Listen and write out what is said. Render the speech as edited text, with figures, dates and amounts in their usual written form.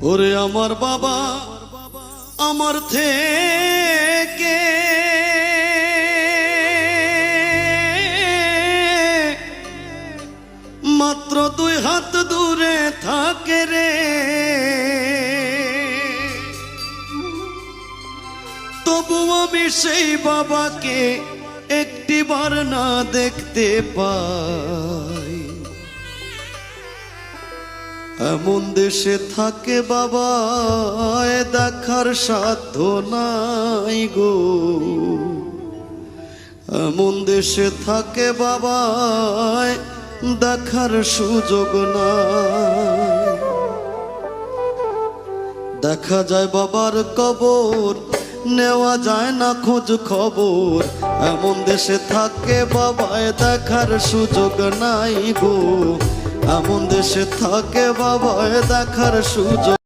ওরে আমার বাবা আমার থেকে মাত্র 2 হাত দূরে থাকে রে, তবু আমি সেই বাবাকে একটিবার না দেখতে পাই। এমন দেশে থাকে বাবা দেখার সাধ্য নাই গো, এমন দেশে থাকে বাবা দেখার সুযোগ নাই। দেখা যায় বাবার কবর, নেওয়া যায় না খোঁজ খবর, এমন দেশে থাকে বাবায় দেখার সুযোগ নাই গো, এমন দেশে থাকে বাবায় দেখার সুযোগ।